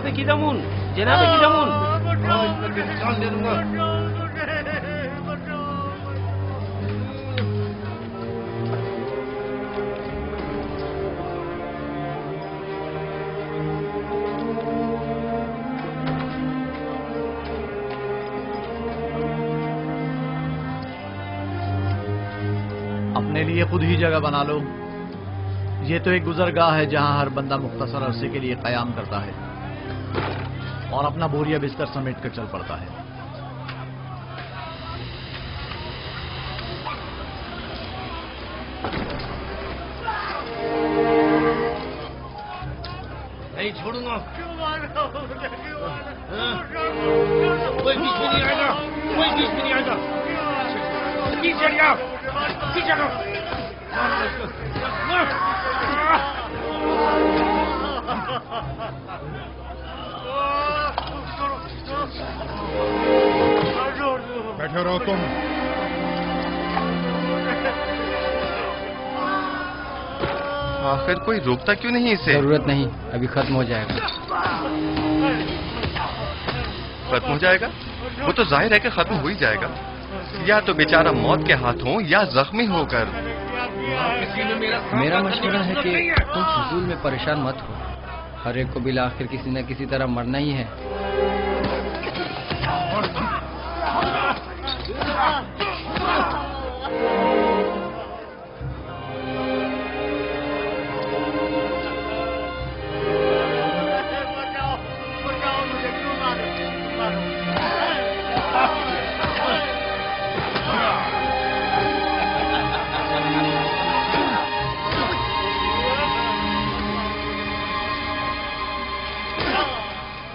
جناب کی دمون، جناب کی دمون، جان دے دوں گا۔ اپنے لیے خود ہی جگہ بنا لو، یہ تو ایک گزرگاہ ہے جہاں ہر بندہ مختصر عرصے کے لیے قیام کرتا ہے اور اپنا بوریا بستر سمیٹ کر چل پڑتا ہے۔ نہیں چھوڑوں گا، کوئی بیچ میں نہیں آئے گا، کوئی بیچ میں نہیں آئے گا۔ پیچھے ہٹ جاؤ، پیچھے ہٹو۔ بیٹھے رہو تم۔ آخر کوئی روکتا کیوں نہیں اسے؟ ضرورت نہیں، ابھی ختم ہو جائے گا۔ ختم ہو جائے گا؟ وہ تو ظاہر ہے کہ ختم ہو ہی جائے گا، یا تو بیچارہ موت کے ہاتھوں یا زخمی ہو کر۔ میرا مشورہ ہے کہ تم فضول میں پریشان مت ہو، ہر ایک کو بالآخر کسی نہ کسی طرح مرنا ہی ہے۔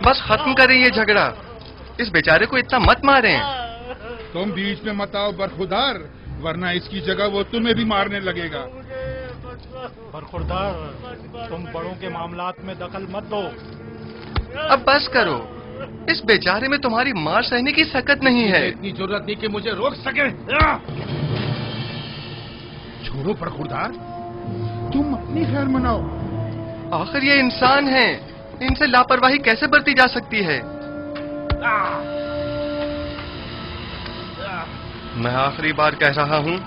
بس ختم کریں یہ جھگڑا، اس بیچارے کو اتنا مت ماریں۔ تم بیچ میں مت آؤ برخودار، ورنہ اس کی جگہ وہ تمہیں بھی مارنے لگے گا۔ برخوردار، تم بڑوں کے معاملات میں دخل مت دو۔ اب بس کرو، اس بیچارے میں تمہاری مار سہنے کی سکت نہیں ہے۔ اتنی ضرورت نہیں کہ مجھے روک سکے۔ چھوڑو برخودار، تم اپنی خیر مناؤ۔ آخر یہ انسان ہیں، ان سے لاپرواہی کیسے برتی جا سکتی ہے؟ میں آخری بار کہہ رہا ہوں،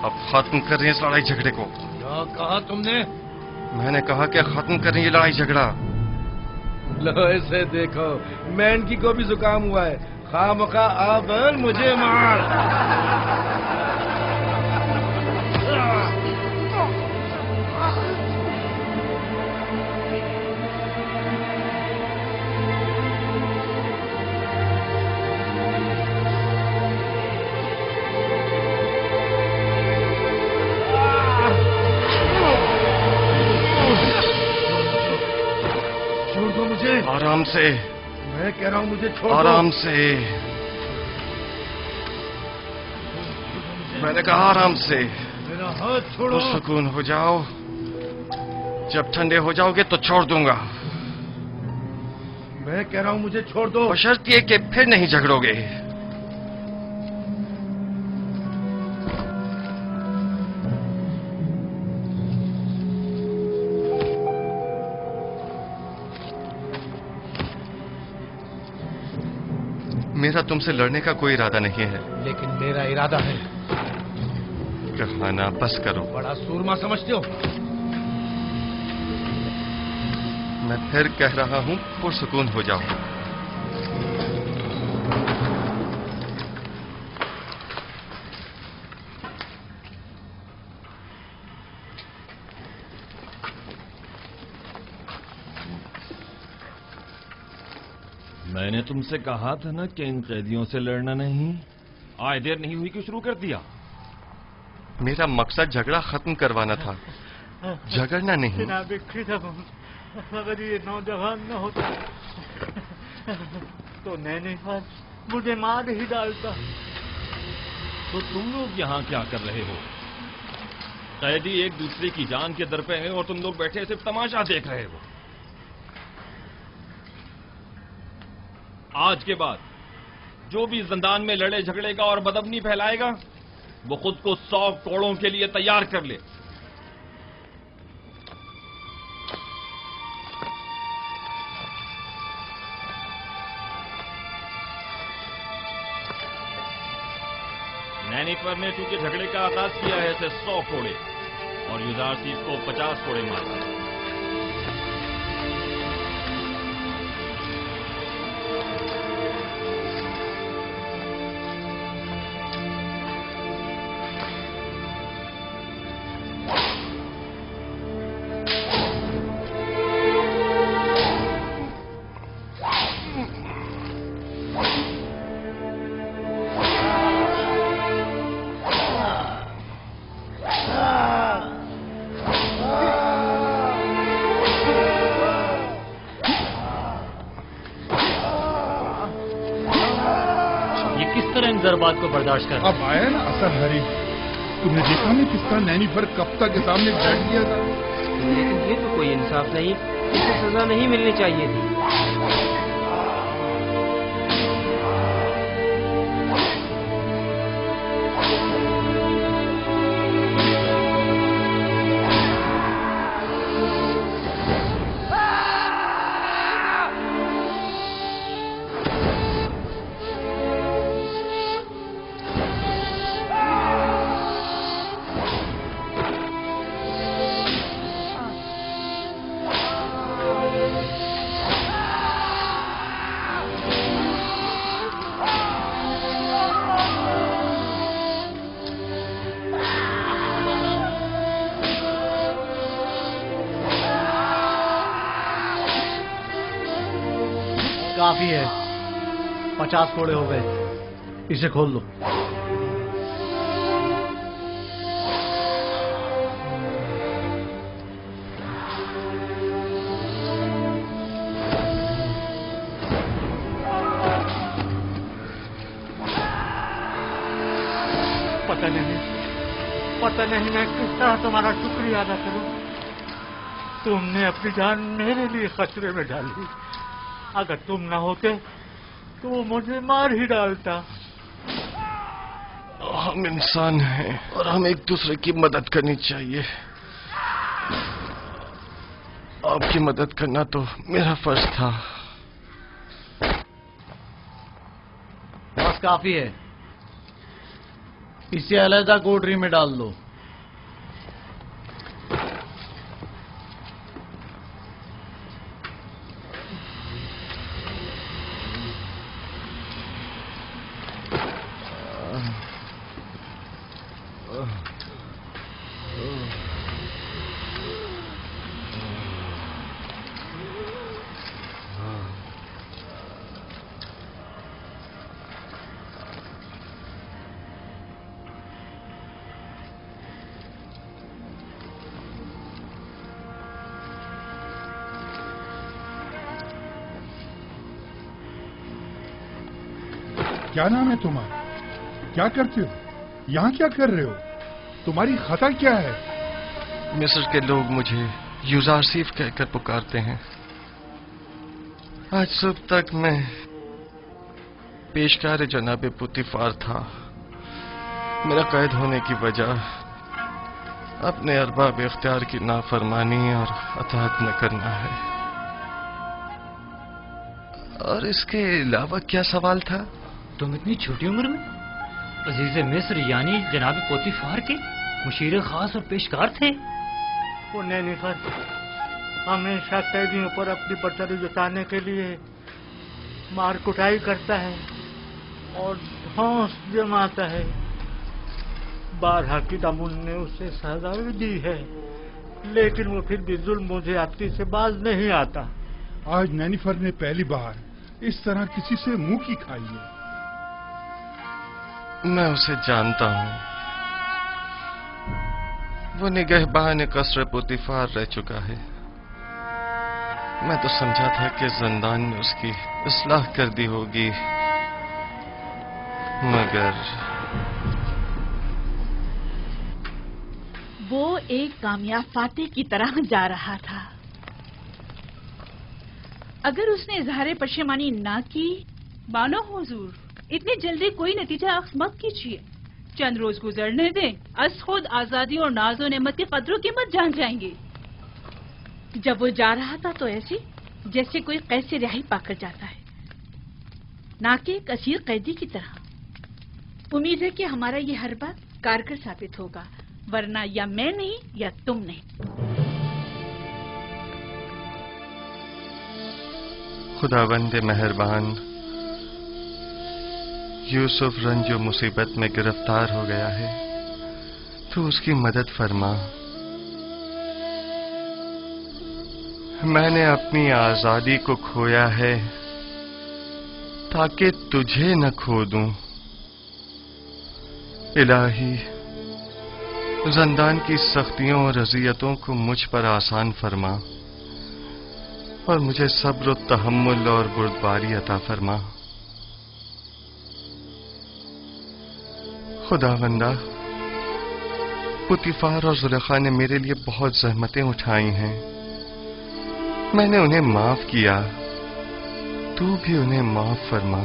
اب ختم کریں اس لڑائی جھگڑے کو۔ کیا کہا تم نے؟ میں نے کہا کہ ختم کریں یہ لڑائی جھگڑا۔ لو اسے دیکھو، مینکی کو بھی زکام ہوا ہے، خواہ مخواہ آپ مجھے مار۔ آرام سے، میں کہہ رہا ہوں مجھے چھوڑ دو۔ آرام سے، میں نے کہا آرام سے۔ میرا ہاتھ چھوڑو۔ سکون ہو جاؤ، جب ٹھنڈے ہو جاؤ گے تو چھوڑ دوں گا، میں کہہ رہا ہوں مجھے چھوڑ دو۔ بشرط یہ کہ پھر نہیں جھگڑو گے۔ میرا تم سے لڑنے کا کوئی ارادہ نہیں ہے، لیکن میرا ارادہ ہے۔ کہانا بس کرو۔ بڑا سورما سمجھتے ہو؟ میں پھر کہہ رہا ہوں پرسکون ہو جاؤ۔ میں نے تم سے کہا تھا نا کہ ان قیدیوں سے لڑنا نہیں، آئے دیر نہیں ہوئی کہ شروع کر دیا۔ میرا مقصد جھگڑا ختم کروانا تھا، جھگڑنا نہیں۔ جناب اگر یہ نوجوان نہ ہوتا تو نینی خان مجھے مار ہی ڈالتا۔ تو تم لوگ یہاں کیا کر رہے ہو؟ قیدی ایک دوسرے کی جان کے در پہ ہیں اور تم لوگ بیٹھے صرف تماشا دیکھ رہے ہو۔ آج کے بعد جو بھی زندان میں لڑے جھگڑے گا اور بدامنی پھیلائے گا وہ خود کو 100 کوڑوں کے لیے تیار کر لے۔ नैनीफर ने चूंकि झगड़े का आगाज किया है इसे 100 कोड़े और युजारसीफ को 50 कोड़े मारा। ज़रबात को बर्दाश्त कर। अब आया ना असर हरी। तुमने देखा नहीं किस तरह नैनीफर कप्ता के सामने बैठ गया था। लेकिन ये तो कोई इंसाफ नहीं, इसे सजा नहीं मिलनी चाहिए थी। काफी है, 50 कोड़े हो गए, इसे खोल लो। पता नहीं मैं किस तरह तुम्हारा शुक्रिया अदा करूं। तुमने अपनी जान मेरे लिए खतरे में डाली। अगर तुम ना होते तो वो मुझे मार ही डालता। हम इंसान हैं और हम एक दूसरे की मदद करनी चाहिए। आपकी मदद करना तो मेरा फर्ज था। बस काफी है, इसे अलहदा कोठरी में डाल दो। क्या नाम है तुम्हारा? क्या करते हो? यहाँ क्या कर रहे हो? तुम्हारी खता क्या है? मिस्र के लोग मुझे युजारसीफ कहकर पुकारते हैं। आज सुबह तक मैं पेशकार जनाब पुतिफार था। मेरा कैद होने की वजह अपने अरबाब इख्तियार की नाफरमानी और अताअत न करना है। और इसके अलावा क्या सवाल था? तुम इतनी छोटी उम्र में अजीज मिस्र यानी जनाब पोतीफार के मुशीर खास और पेशकार थे। वो नैनीफर हमेशा कैदियों पर अपनी बर्तरी जताने के लिए मार कुटाई करता है और धौंस जमाता है। 12 की दामुन ने उसे सजा भी दी है, लेकिन वो फिर भी जुल्म ज्यादती से बाज नहीं आता। आज नैनीफर ने पहली बार इस तरह किसी से मुंह की खाई है। मैं उसे जानता हूं। वो निगहबान कसर पुतिफार रह चुका है। मैं तो समझा था कि जिंदान में उसकी इस्लाह कर दी होगी, मगर वो एक कामयाब फातेह की तरह जा रहा था। अगर उसने इजहार पशेमानी ना की। मानो हुजूर, इतनी जल्दी कोई नतीजा अख्ज़ मत कीजिए। चंद रोज गुजरने दें, अस खुद आजादी और नाज़ो नेमत की कदरों कीमत जान जाएंगे। जब वो जा रहा था तो ऐसी जैसे कोई कैद से रिहाई पाकर जाता है, ना कि एक असीर कैदी की तरह। उम्मीद है कि हमारा ये हर बात कारगर साबित होगा, वरना या मैं नहीं या तुम नहीं। खुदावंद मेहरबान, यूसुफ रंजो मुसीबत में गिरफ्तार हो गया है, तो उसकी मदद फरमा। मैंने अपनी आजादी को खोया है ताकि तुझे न खो दूं। इलाही, ज़िंदान की सख्तियों और अज़ियतों को मुझ पर आसान फरमा और मुझे सब्र, तहम्मुल और बुर्दबारी अता फरमा। खुदावंदा, पुतीफार और ज़ुलेखा ने मेरे लिए बहुत ज़हमतें उठाई हैं। मैंने उन्हें माफ किया, तू भी उन्हें माफ फरमा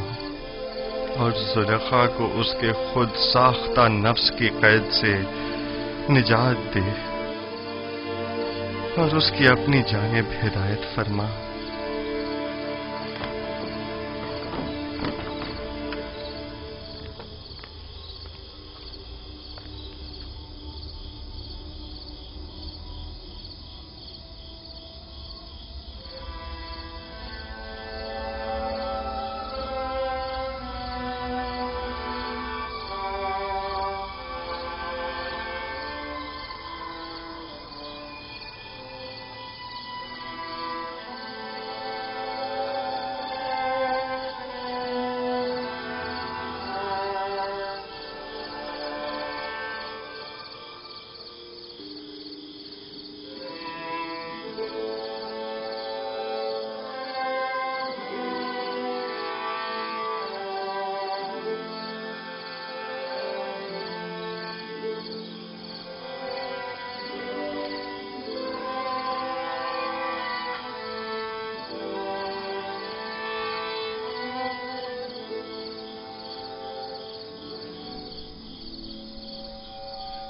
और ज़ुलेखा को उसके खुद साख्ता नफ्स की कैद से निजात दे और उसकी अपनी जानिब हिदायत फरमा।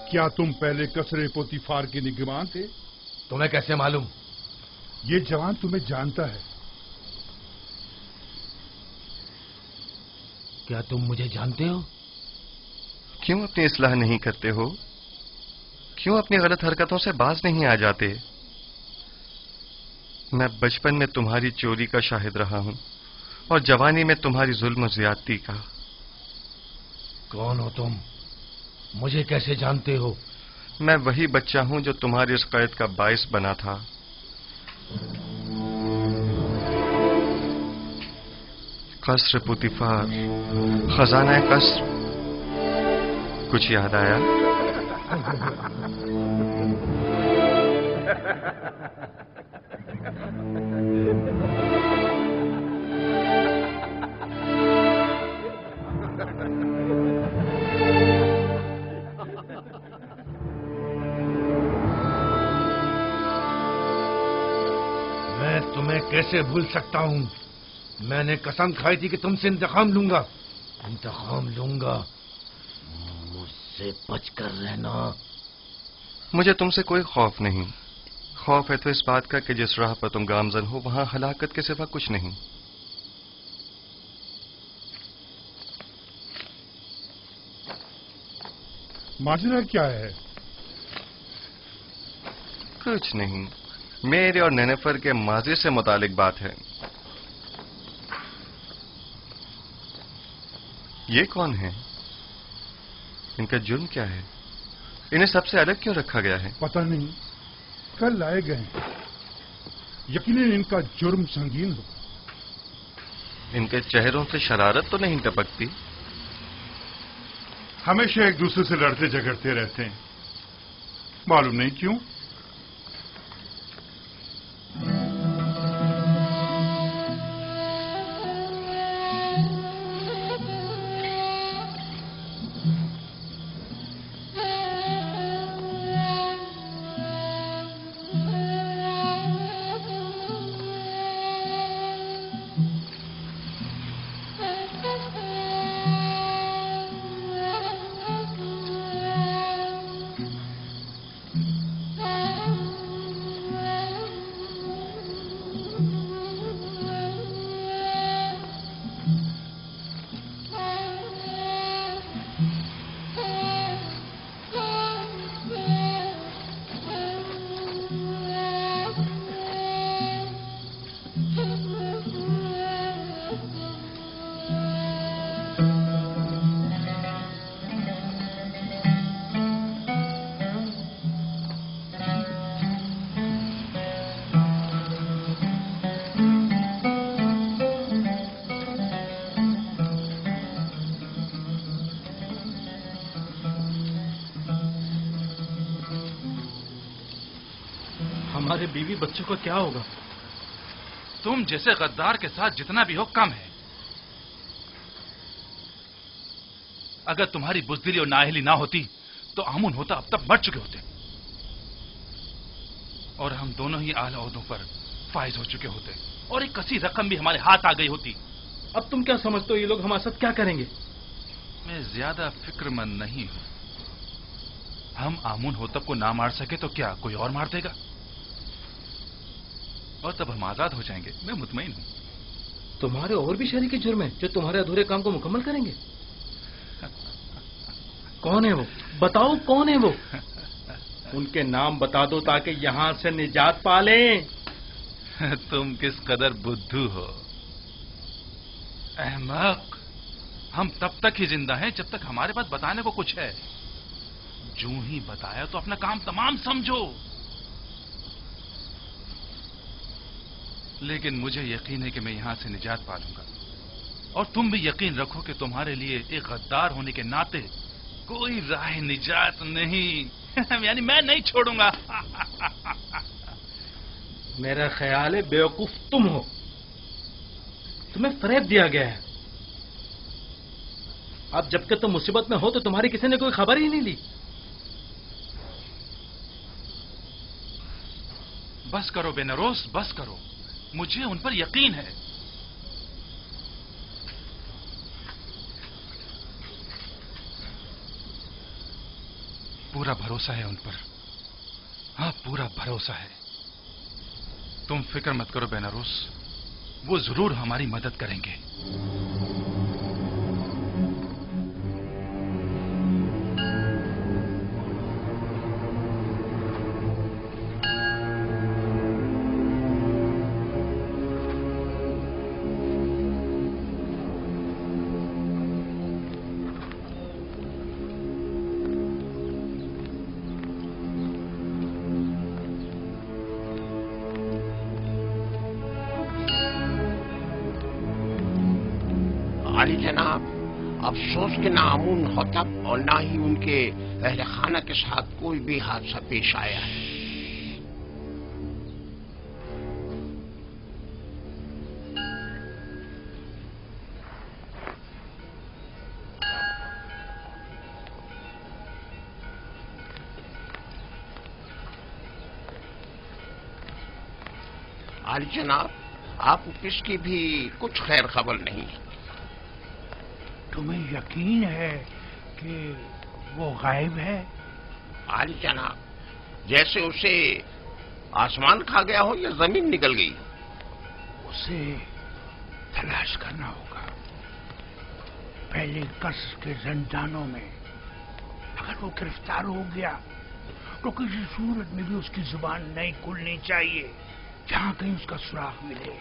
क्या तुम पहले कसरे पोतीफार के निगरान थे? तुम्हें कैसे मालूम? ये जवान तुम्हें जानता है। क्या तुम मुझे जानते हो? क्यों अपनी इस्लाह नहीं करते हो? क्यों अपनी गलत हरकतों से बाज नहीं आ जाते? मैं बचपन में तुम्हारी चोरी का शाहिद रहा हूं और जवानी में तुम्हारी जुल्म ज्यादती का। कौन हो तुम? मुझे कैसे जानते हो? मैं वही बच्चा हूं जो तुम्हारी इस कैद का बाइस बना था। कसर पुतीफार, खजाना कसर, कुछ याद आया? मैं तुम्हें कैसे भूल सकता हूं? मैंने कसम खाई थी कि तुमसे इंतकाम लूंगा। इंतकाम लूंगा। मुझसे बचकर रहना। मुझे तुमसे कोई खौफ नहीं। खौफ है तो इस बात का कि जिस राह पर तुम गामजन हो वहां हलाकत के सिवा कुछ नहीं। माजरा क्या है? कुछ नहीं, मेरे और नेनेफर के माजी से मुतालिक बात है। ये कौन है? इनका जुर्म क्या है? इन्हें सबसे अलग क्यों रखा गया है? पता नहीं, कल लाए गए। यकीनन इनका जुर्म संगीन हो। इनके चेहरों से शरारत तो नहीं टपकती? हमेशा एक दूसरे से लड़ते झगड़ते रहते हैं, मालूम नहीं क्यों। हमारे बीवी बच्चों का क्या होगा? तुम जैसे गद्दार के साथ जितना भी हो कम है। अगर तुम्हारी बुजदिली और नाअहली ना होती तो आमुन होता अब तक मर चुके होते, और हम दोनों ही आला ओहदों पर फाइज हो चुके होते, और एक कसी रकम भी हमारे हाथ आ गई होती। अब तुम क्या समझते हो ये लोग हमारे साथ क्या करेंगे? मैं ज्यादा फिक्रमंद नहीं हूं। हम आमुन होतब को ना मार सके तो क्या कोई और मार देगा, और तब हम आजाद हो जाएंगे। मैं मुतमईन हूं। तुम्हारे और भी शरीके जुर्म हैं जो तुम्हारे अधूरे काम को मुकम्मल करेंगे। कौन है वो? बताओ कौन है वो? उनके नाम बता दो ताकि यहां से निजात पा लें। तुम किस कदर बुद्धू हो अहमक। हम तब तक ही जिंदा हैं जब तक हमारे पास बताने को कुछ है। जो ही बताया तो अपना काम तमाम समझो। लेकिन मुझे यकीन है कि मैं यहां से निजात पा लूंगा, और तुम भी यकीन रखो कि तुम्हारे लिए एक गद्दार होने के नाते कोई राह निजात नहीं। यानी मैं नहीं छोड़ूंगा। मेरा ख्याल है बेवकूफ तुम हो। तुम्हें फरेब दिया गया है। अब जबकि तुम मुसीबत में हो तो तुम्हारी किसी ने कोई खबर ही नहीं ली। बस करो बेनरोस, बस करो। मुझे उन पर यकीन है। पूरा भरोसा है उन पर। हाँ, पूरा भरोसा है। तुम फिक्र मत करो बेनारोस, वो जरूर हमारी मदद करेंगे। आली जनाब, अफसोस के ना आमुन होतब और ना ही उनके अहले खाना के साथ कोई भी हादसा पेश आया है। आली जनाब, आपको किसकी भी कुछ खैर खबर नहीं है। तुम्हें यकीन है कि वो गायब है? आली जनाब, जैसे उसे आसमान खा गया हो या जमीन निकल गई हो। उसे तलाश करना होगा। पहले कसर के जंजानों में अगर वो गिरफ्तार हो गया तो किसी सूरत में भी उसकी जुबान नहीं खुलनी चाहिए। जहां कहीं उसका सुराग मिले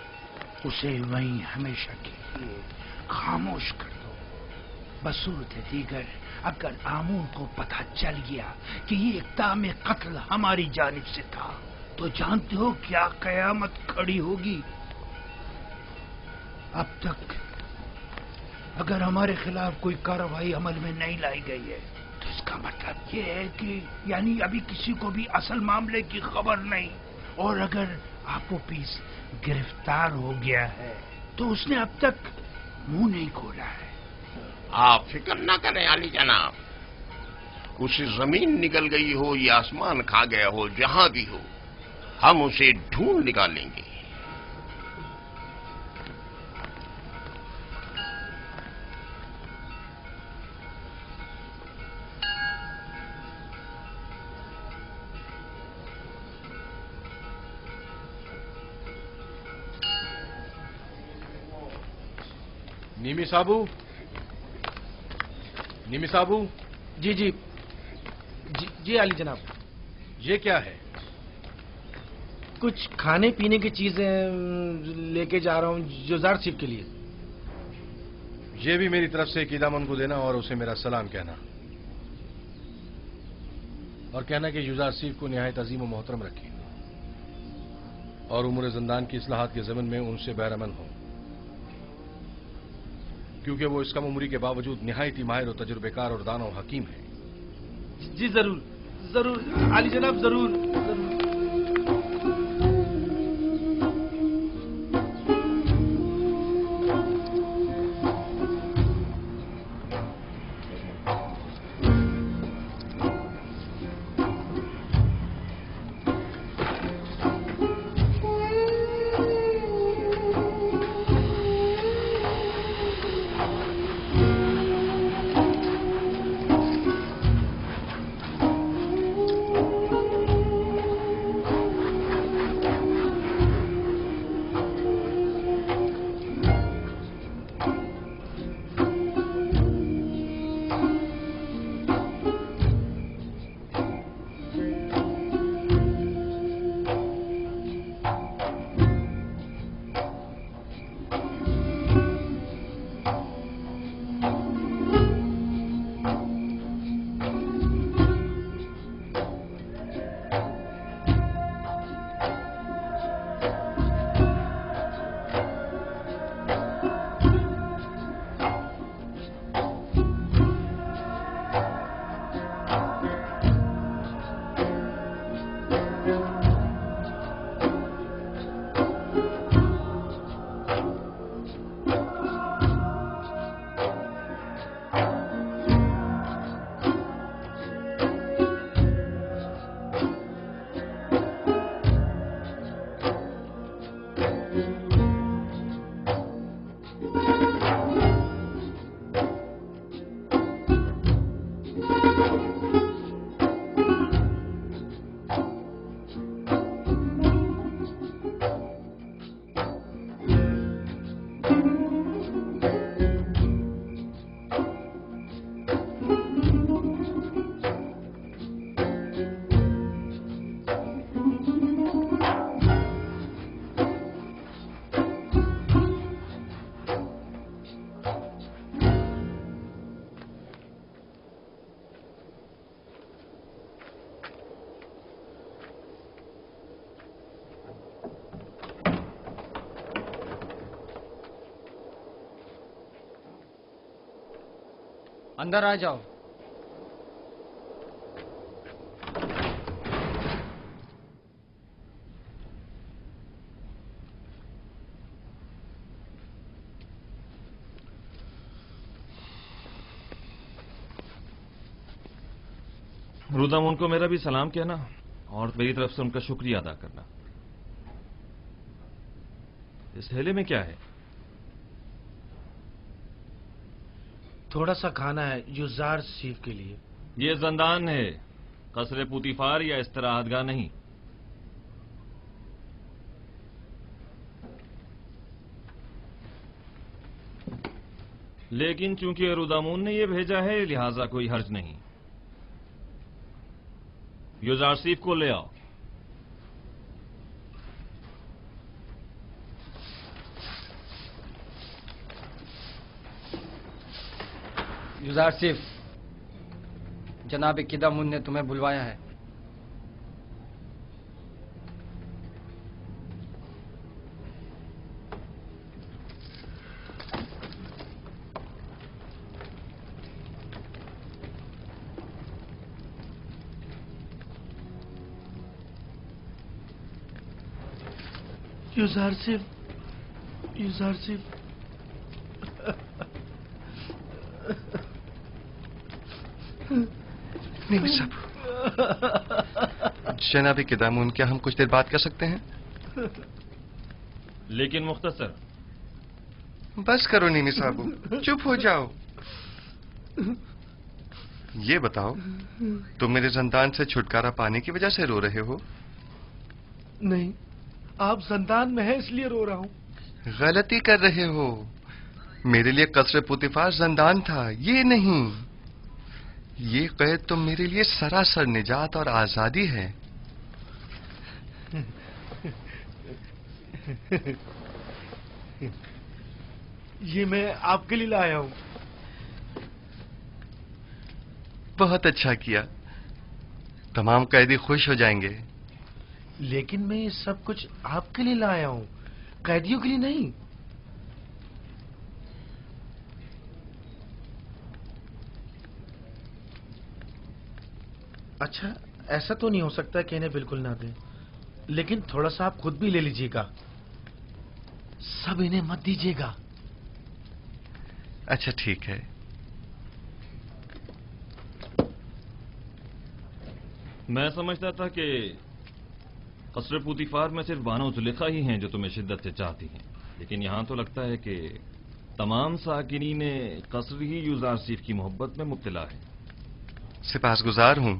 उसे वहीं हमेशा के लिए खामोश कर दो। बसूरत दीगर अगर आमून को पता चल गया कि ये इक़दाम कत्ल हमारी जानिब से था तो जानते हो क्या कयामत खड़ी होगी। अब तक अगर हमारे खिलाफ कोई कार्रवाई अमल में नहीं लाई गई है तो इसका मतलब ये है कि यानी अभी किसी को भी असल मामले की खबर नहीं, और अगर आपो पीस गिरफ्तार हो गया है तो उसने अब तक मुंह नहीं खोला है। आप फिक्र ना करें आली जनाब, उसे जमीन निकल गई हो या आसमान खा गया हो, जहां भी हो हम उसे ढूंढ निकालेंगे। निमी साबू, निमी साबू। जी जी जी, जी आली जनाब। ये क्या है? कुछ खाने पीने की चीजें लेके जा रहा हूँ जुजार सिफ के लिए। ये भी मेरी तरफ से कीदामन को देना और उसे मेरा सलाम कहना, और कहना कि युजार सिफ को निहायत अजीम व मोहतरम रखी और उम्र जिंदान की इस्लाहात के ज़मन में उनसे बहरमन हो, क्योंकि वो इस कम उम्री के बावजूद निहायत ही माहिर और तजुर्बेकार और दाना और हकीम है। जी जरूर जरूर आली जनाब, जरूर जरूर। अंदर आ जाओ। रुदामुन को मेरा भी सलाम कहना और मेरी तरफ से उनका शुक्रिया अदा करना। इस थैले में क्या है? थोड़ा सा खाना है युजार सीफ के लिए। ये जंदान है, कसरे पुतिफार या इस्तराहतगाह नहीं। लेकिन चूंकि रुदामुन ने ये भेजा है लिहाजा कोई हर्ज नहीं। युजार सीफ को ले आओ। युजार सिफ, जनाब किदामुन ने तुम्हें बुलवाया है। युजार सिफ, युजार सिफ। नहीं साहब, जनाब किदामुन, क्या हम कुछ देर बात कर सकते हैं? लेकिन मुख्तसर। बस करो नीमी साहब, चुप हो जाओ। ये बताओ, तुम मेरे जंदान से छुटकारा पाने की वजह से रो रहे हो? नहीं, आप जंदान में हैं इसलिए रो रहा हूं। गलती कर रहे हो। मेरे लिए कसरे पुतिफार जंदान था, ये नहीं। ये कैद तो मेरे लिए सरासर निजात और आजादी है। ये मैं आपके लिए लाया हूं। बहुत अच्छा किया, तमाम कैदी खुश हो जाएंगे। लेकिन मैं ये सब कुछ आपके लिए लाया हूं, कैदियों के लिए नहीं। अच्छा, ऐसा तो नहीं हो सकता कि इन्हें बिल्कुल ना दें, लेकिन थोड़ा सा आप खुद भी ले लीजिएगा। सब इन्हें मत दीजिएगा। अच्छा ठीक है। मैं समझता था कि कसरे पुतिफार में सिर्फ बानो जुलेखा ही हैं जो तुम्हें शिद्दत से चाहती हैं, लेकिन यहां तो लगता है कि तमाम साकिनीन कसर ही युजार सीफ की मोहब्बत में मुब्तला है। सिपासगुजार हूं।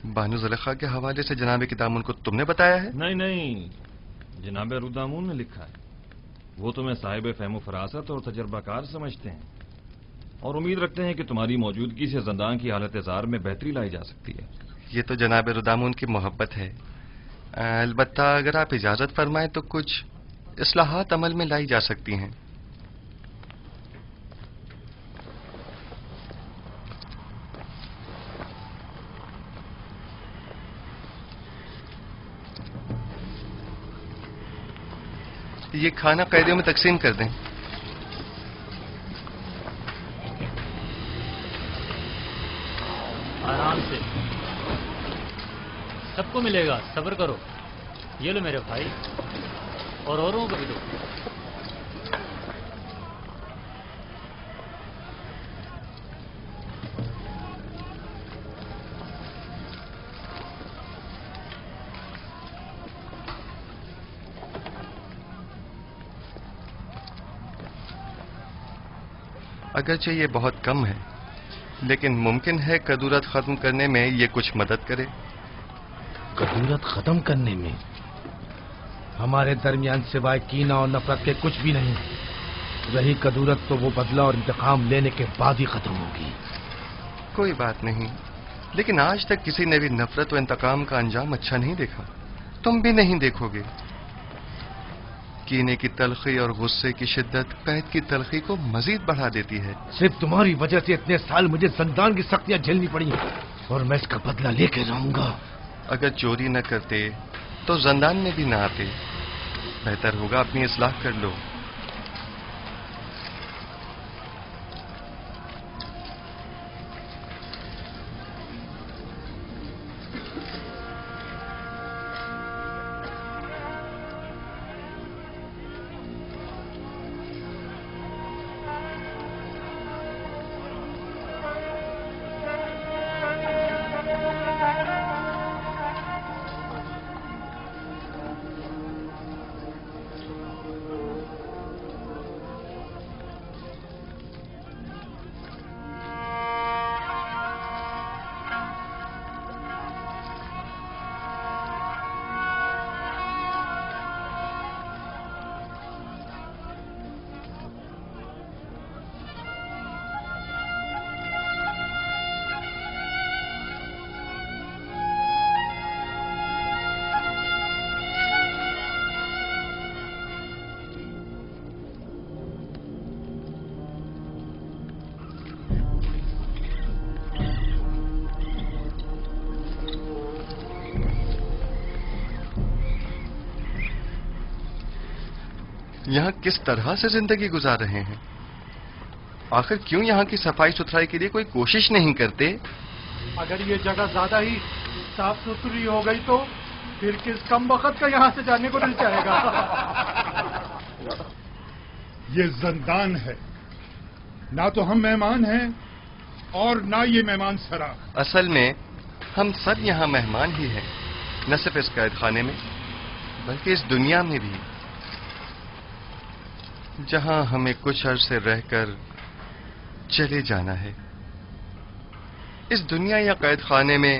बानो जुलेखा के हवाले से जनाब किदामुन को तुमने बताया है? नहीं नहीं, जनाब रुदामुन ने लिखा है। वो तुम्हें साहिब फहम फरासत और तजर्बाकार समझते हैं और उम्मीद रखते हैं कि तुम्हारी मौजूदगी से जंदान की हालत जार में बेहतरी लाई जा सकती है। ये तो जनाब रुदामुन की मोहब्बत है। अलबत्ता अगर आप इजाजत फरमाएं तो कुछ इस्लाहात अमल में लाई जा सकती हैं। یہ کھانا قیدیوں میں تقسیم کر دیں. آرام سے، سب کو ملے گا، صبر کرو. یہ لو میرے بھائی، اور اوروں کو بھی دو. اگرچہ یہ بہت کم ہے، لیکن ممکن ہے کدورت ختم کرنے میں یہ کچھ مدد کرے. کدورت ختم کرنے میں ہمارے درمیان سوائے کینہ اور نفرت کے کچھ بھی نہیں. رہی کدورت تو وہ بدلہ اور انتقام لینے کے بعد ہی ختم ہوگی. کوئی بات نہیں، لیکن آج تک کسی نے بھی نفرت و انتقام کا انجام اچھا نہیں دیکھا. تم بھی نہیں دیکھو گے. کینے کی تلخی اور غصے کی شدت قید کی تلخی کو مزید بڑھا دیتی ہے. صرف تمہاری وجہ سے اتنے سال مجھے زندان کی سختیاں جھیلنی پڑی اور میں اس کا بدلہ لے کے رہوں گا. اگر چوری نہ کرتے تو زندان میں بھی نہ آتے. بہتر ہوگا اپنی اصلاح کر لو. یہاں کس طرح سے زندگی گزار رہے ہیں؟ آخر کیوں یہاں کی صفائی ستھرائی کے لیے کوئی کوشش نہیں کرتے؟ اگر یہ جگہ زیادہ ہی صاف ستھری ہو گئی تو پھر کس کم وقت کا یہاں سے جانے کو دل چاہے گا؟ یہ زندان ہے، نہ تو ہم مہمان ہیں اور نہ یہ مہمان سرا. اصل میں ہم سب یہاں مہمان ہی ہیں، نہ صرف اس قید خانے میں بلکہ اس دنیا میں بھی، جہاں ہمیں کچھ عرصے رہ کر چلے جانا ہے. اس دنیا یا قید خانے میں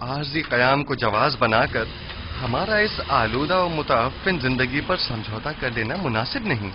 عارضی قیام کو جواز بنا کر ہمارا اس آلودہ و متعفن زندگی پر سمجھوتا کر لینا مناسب نہیں.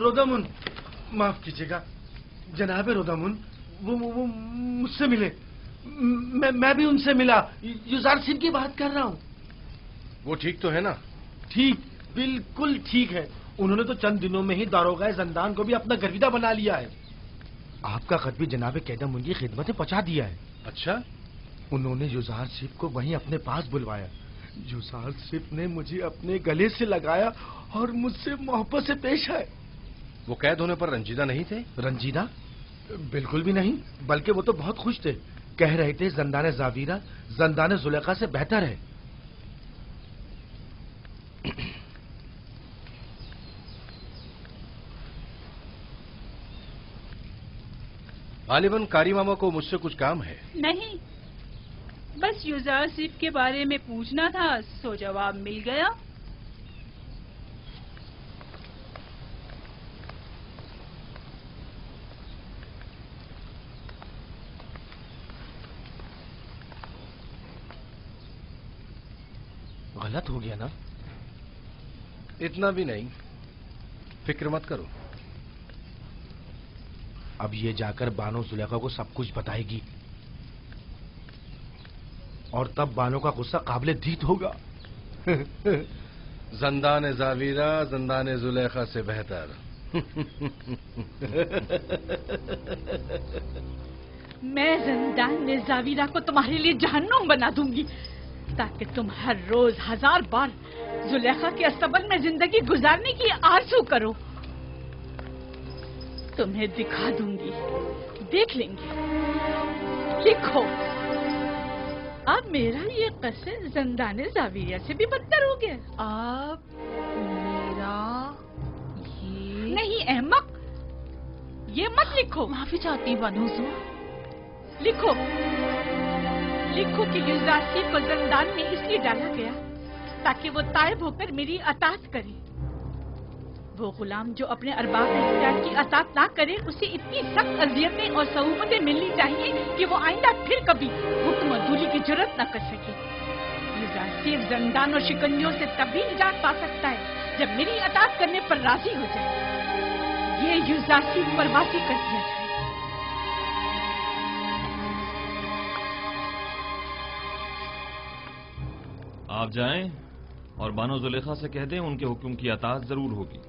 रोदामुन, माफ कीजिएगा जनाब रोदामुन, वो मुझसे मिले। मैं भी उनसे मिला। युजार सिंह की बात कर रहा हूँ। वो ठीक तो है ना? ठीक, बिल्कुल ठीक है। उन्होंने तो चंद दिनों में ही दारोगा जंदान को भी अपना गर्विदा बना लिया है। आपका खत भी जनाब कैदम उनकी खिदमत में पहुंचा दिया है। अच्छा? उन्होंने युजार सिप को वहीं अपने पास बुलवाया। युजार सिप ने मुझे अपने गले से लगाया और मुझसे मोहब्बत से पेश आए। वो कैद होने पर रंजीदा नहीं थे? रंजीदा? बिल्कुल भी नहीं, बल्कि वो तो बहुत खुश थे। कह रहे थे जंदान जावीरा जंदान जुलेखा से बेहतर है। गालिबन कारी मामा को मुझसे कुछ काम है। नहीं, बस युजार सिप के बारे में पूछना था, सो जवाब मिल गया। गलत हो गया ना? इतना भी नहीं, फिक्र मत करो। अब ये जाकर बानो जुलेखा को सब कुछ बताएगी और तब बानो का गुस्सा काबिले दीद होगा। जंदान जावीरा जंदान जुलेखा से बेहतर। मैं जंदान जावीरा को तुम्हारे लिए जहन्नुम बना दूंगी, ताकि तुम हर रोज 1000 बार जुलेखा के अस्तबल में जिंदगी गुजारने की आरज़ू करो। तुम्हें दिखा दूंगी, देख लेंगे। लिखो, अब मेरा ये कसर जंदान जावीरा से भी बदतर हो गया। अब मेरा ये नहीं अहमक, ये मत लिखो। माफी चाहती बानो। लिखो लिखो कि युजार सिप को जंदान में इसलिए डाला गया ताकि वो तायब होकर मेरी अतात करे। वो गुलाम जो अपने अरबाब इख्तियार की अतात ना करे, उसे इतनी सख्त अजियतें और सहूमतें मिलनी चाहिए कि वो आइंदा फिर कभी हुक्म अदूली की जरूरत न कर सके। युजार सिप जंदान और शिकंजों से तभी निजात पा सकता है जब मेरी अतात करने पर राजी हो जाए। ये युजार सिप पर वासी कर दिया जाए। आप जाएं और बानो जुलेखा से कह दें उनके हुक्म की अताअत जरूर होगी।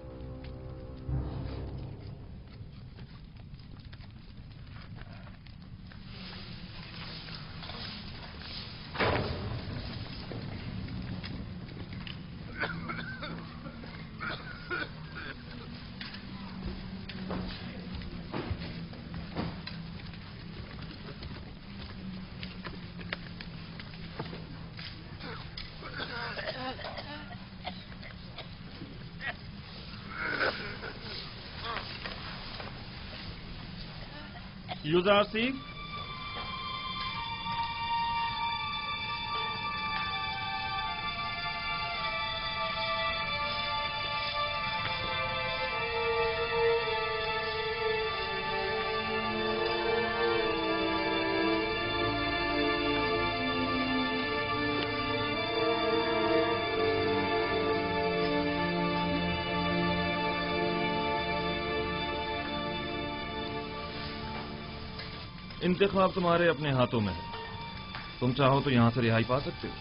युजार सिप, इंतखाब तुम्हारे अपने हाथों में है। तुम चाहो तो यहां से रिहाई पा सकते हो।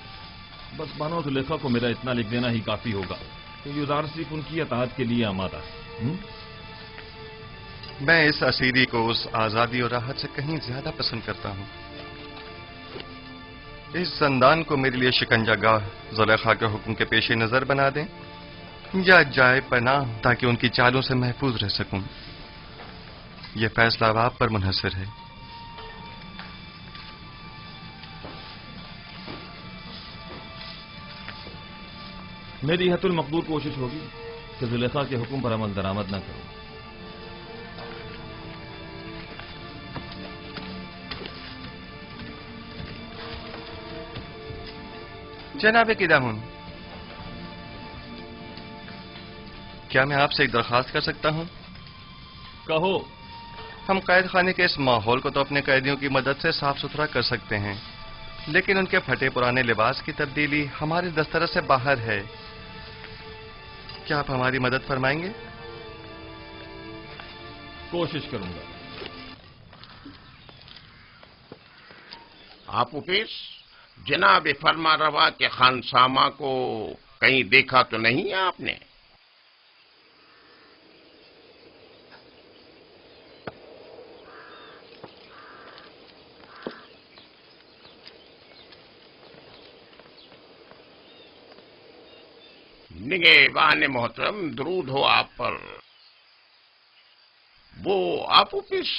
बस बानो जुलेखा को मेरा इतना लिख देना ही काफी होगा कि युजार सिप उनकी अताअत के लिए आमादा है। मैं इस असीरी को उस आजादी और राहत से कहीं ज्यादा पसंद करता हूं। इस जंदान को मेरे लिए शिकंजागाह जुलेखा के हुक्म के पेश नजर बना दें या जाए पनाह ताकि उनकी चालों से महफूज रह सकूं। यह फैसला अब आप पर मुनहसर है। मेरी हतुल मकदूर कोशिश होगी कि जुलेखा के हुक्म पर अमल दरामद न करूं। जनाब किदामुन, क्या मैं आपसे एक दरखास्त कर सकता हूं? कहो। हम कैद खाने के इस माहौल को तो अपने कैदियों की मदद से साफ सुथरा कर सकते हैं, लेकिन उनके फटे पुराने लिबास की तब्दीली हमारे दस्तरस से बाहर है। क्या आप हमारी मदद फरमाएंगे? कोशिश करूंगा। आप उपेश, जनाब फरमा रवा के खानसामा को कहीं देखा तो नहीं है आपने? निगहबान मोहतरम, दरूद हो आप पर। वो आप उपिस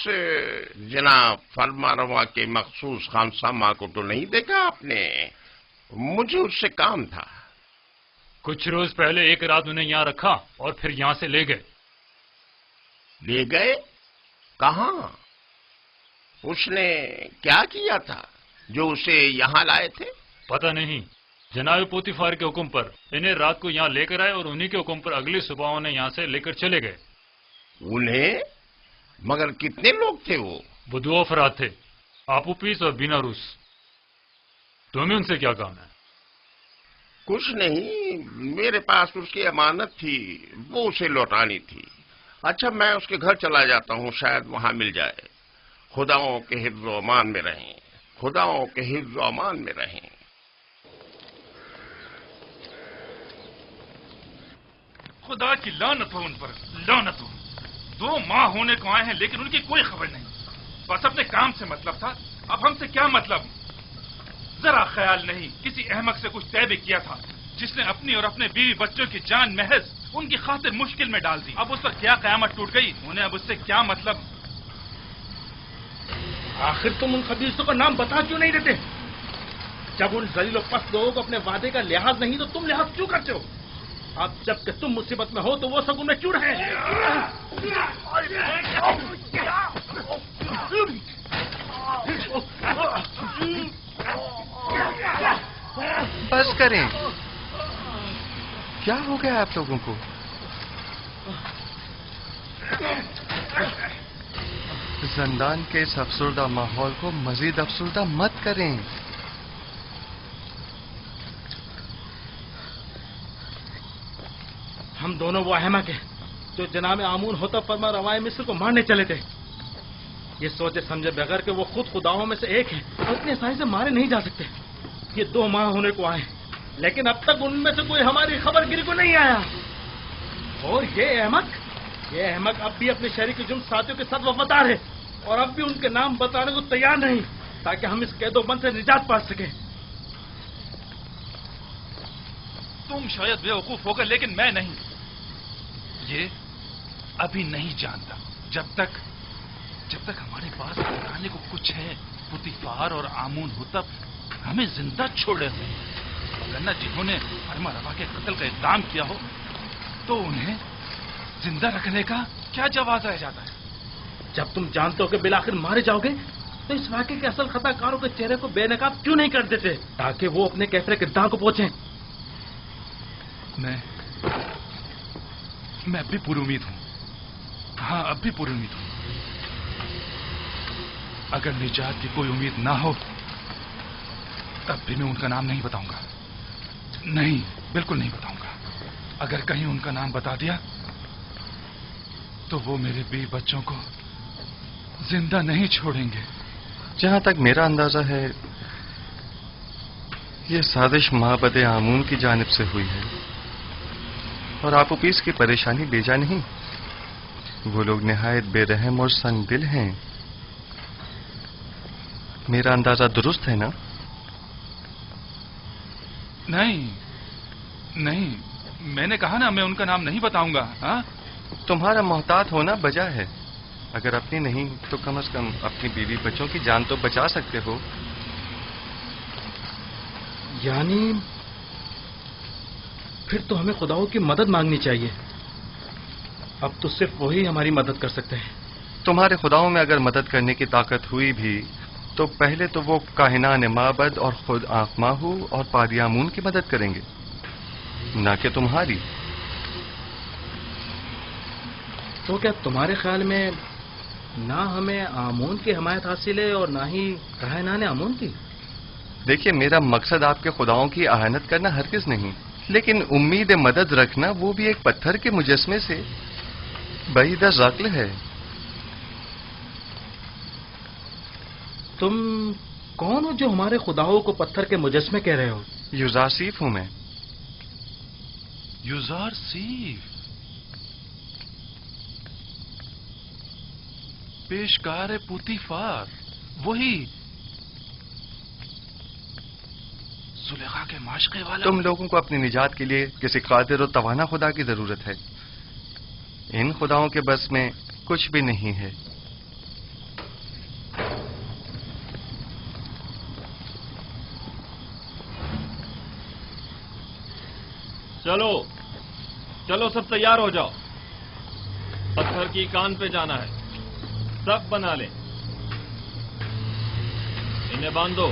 जनाब फरमा रवा के मखसूस खानसामा को तो नहीं देखा आपने? मुझे उससे काम था। कुछ रोज पहले एक रात उन्हें यहाँ रखा और फिर यहाँ से ले गए। ले गए? कहाँ? उसने क्या किया था जो उसे यहाँ लाए थे? पता नहीं, जनाब पोतीफार के हुक्म पर इन्हें रात को यहाँ लेकर आए और उन्हीं के हुक्म पर अगली सुबह उन्हें यहाँ से लेकर चले गए। उन्हें? मगर कितने लोग थे वो? दो अफराद थे, आपूपीस और बीनारूस। तुम्हें उनसे क्या काम है? कुछ नहीं, मेरे पास उसकी अमानत थी, वो उसे लौटानी थी। अच्छा, मैं उसके घर चला जाता हूँ, शायद वहां मिल जाए। खुदाओं के हिफ्ज़ व अमान में रहें, खुदाओं के हिफ्ज़ व अमान में रहें। खुदा की लानत हो उन पर, लानत हो। 2 माह होने को आए हैं लेकिन उनकी कोई खबर नहीं। बस अपने काम से मतलब था, अब हमसे क्या मतलब? जरा ख्याल नहीं, किसी अहमक से कुछ तय भी किया था जिसने अपनी और अपने बीवी बच्चों की जान महज उनकी खातिर मुश्किल में डाल दी। अब उस पर क्या कयामत टूट गई, उन्हें अब उससे क्या मतलब? आखिर तुम उन खबीसों का नाम बता क्यों नहीं देते? जब उन जलील और पस्त लोगों को अपने वादे का लिहाज नहीं तो तुम लिहाज क्यों करते हो? अब जबकि तुम मुसीबत में हो तो वो सब उनमें क्यों रहे? बस करें, क्या हो गया आप लोगों को? जिंदान के इस अफसरदा माहौल को मजीद अफसरदा मत करें। हम दोनों वो अहमक हैं जो जनाब आमून होता फरमा रवाए मिस्र को मारने चले थे, ये सोचे समझे बगैर कि वो खुद खुदाओं में से एक है और इतनी आसानी से मारे नहीं जा सकते। ये 2 माह होने को आए लेकिन अब तक उनमें से कोई हमारी खबरगिरी को नहीं आया। और ये अहमक अब भी अपने शरीक जुर्म साथियों के साथ वफादार है और अब भी उनके नाम बताने को तैयार नहीं ताकि हम इस कैदोबंद से निजात पा सकें। तुम शायद बेवकूफ होगा लेकिन मैं नहीं। ये अभी नहीं जानता। जब तक हमारे पास बताने को कुछ है, पुतीफार और आमून हुतब हमें जिंदा छोड़े हुए, वरना जिन्होंने फरमा रवा के कत्ल का इक़दाम किया हो तो उन्हें जिंदा रखने का क्या जवाब रह जाता है? जब तुम जानते हो कि बिलाखिर मारे जाओगे तो इस वाक़े के असल खताकारों के चेहरे को बेनकाब क्यों नहीं कर देते ताकि वो अपने कैफरे किरदार को पहुंचे? मैं अब भी पूरी उम्मीद हूं। हाँ, अब भी पूरी उम्मीद हूं। अगर निजात की कोई उम्मीद ना हो तब भी मैं उनका नाम नहीं बताऊंगा। नहीं, बिल्कुल नहीं बताऊंगा। अगर कहीं उनका नाम बता दिया तो वो मेरे बीवी बच्चों को जिंदा नहीं छोड़ेंगे। जहां तक मेरा अंदाजा है ये साजिश माबद आमून की जानिब से हुई है और आपूपीस की परेशानी बेजा नहीं। वो लोग निहायत बेरहम और संगदिल हैं। मेरा अंदाजा दुरुस्त है ना? नहीं, मैंने कहा ना मैं उनका नाम नहीं बताऊंगा। हाँ, तुम्हारा मोहतात होना बजा है। अगर अपनी नहीं तो कम से कम अपनी बीवी बच्चों की जान तो बचा सकते हो। यानी फिर तो हमें खुदाओं की मदद मांगनी चाहिए। अब तो सिर्फ वही हमारी मदद कर सकते हैं। तुम्हारे खुदाओं में अगर मदद करने की ताकत हुई भी तो पहले तो वो काहिनान माबद और खुद आंखमाहू और पादियामून की मदद करेंगे, ना कि तुम्हारी। तो क्या तुम्हारे ख्याल में ना हमें आमून की हमायत हासिल है और ना ही काहिनान आमून की? देखिए, मेरा मकसद आपके खुदाओं की आहानत करना हरगिज नहीं, लेकिन उम्मीद मदद रखना वो भी एक पत्थर के मुजस्मे से बईद अक्ल है। तुम कौन हो जो हमारे खुदाओं को पत्थर के मुजस्मे कह रहे हो? युजारसीफ हूं मैं। युजारसीफ, पेशकार पुतीफार, वही जुलेखा के माशके वाला। तुम लोगों को अपनी निजात के लिए किसी कादिर और तवाना खुदा की जरूरत है। इन खुदाओं के बस में कुछ भी नहीं है। चलो चलो, सब तैयार हो जाओ। पत्थर की कान पे जाना है। सब बना ले। इन्हें बांधो,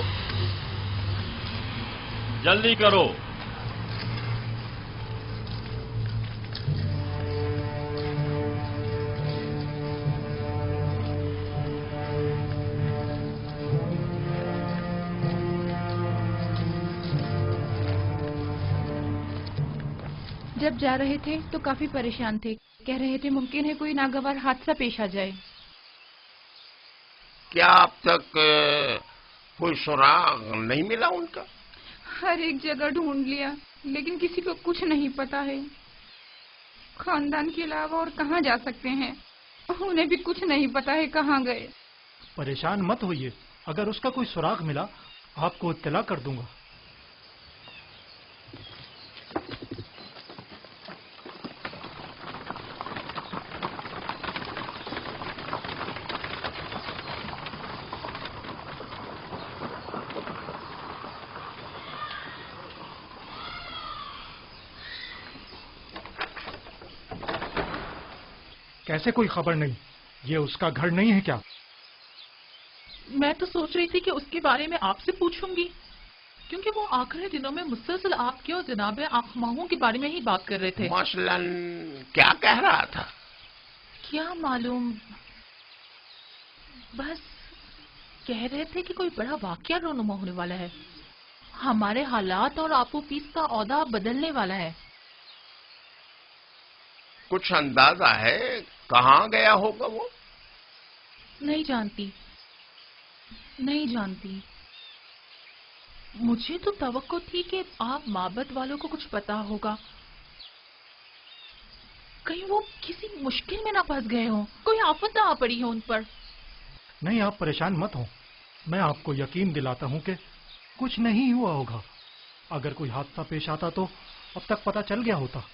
जल्दी करो। जब जा रहे थे तो काफी परेशान थे। कह रहे थे मुमकिन है कोई नागवार हादसा पेश आ जाए। क्या अब तक कोई सुराग नहीं मिला उनका? हर एक जगह ढूंढ लिया, लेकिन किसी को कुछ नहीं पता है। खानदान के अलावा और कहाँ जा सकते हैं? उन्हें भी कुछ नहीं पता है कहाँ गए। परेशान मत होइए, अगर उसका कोई सुराग मिला आपको इत्तला कर दूंगा। कैसे कोई खबर नहीं? ये उसका घर नहीं है क्या? मैं तो सोच रही थी कि उसके बारे में आपसे पूछूंगी, क्योंकि वो आखिरी दिनों में मुसलसल आपके और जनाब आखमाहों के बारे में ही बात कर रहे थे। मसलन क्या कह रहा था? क्या मालूम, बस कह रहे थे कि कोई बड़ा वाकया रोनुमा होने वाला है। हमारे हालात और आपो पीस का औदा बदलने वाला है। कुछ अंदाजा है कहाँ गया होगा वो? नहीं जानती, नहीं जानती। मुझे तो तवक्को थी कि आप माबद वालों को कुछ पता होगा। कहीं वो किसी मुश्किल में ना फंस गए हो, कोई आफत ना आ पड़ी हो उन पर। नहीं, आप परेशान मत हो। मैं आपको यकीन दिलाता हूँ कि कुछ नहीं हुआ होगा। अगर कोई हादसा पेश आता तो अब तक पता चल गया होता।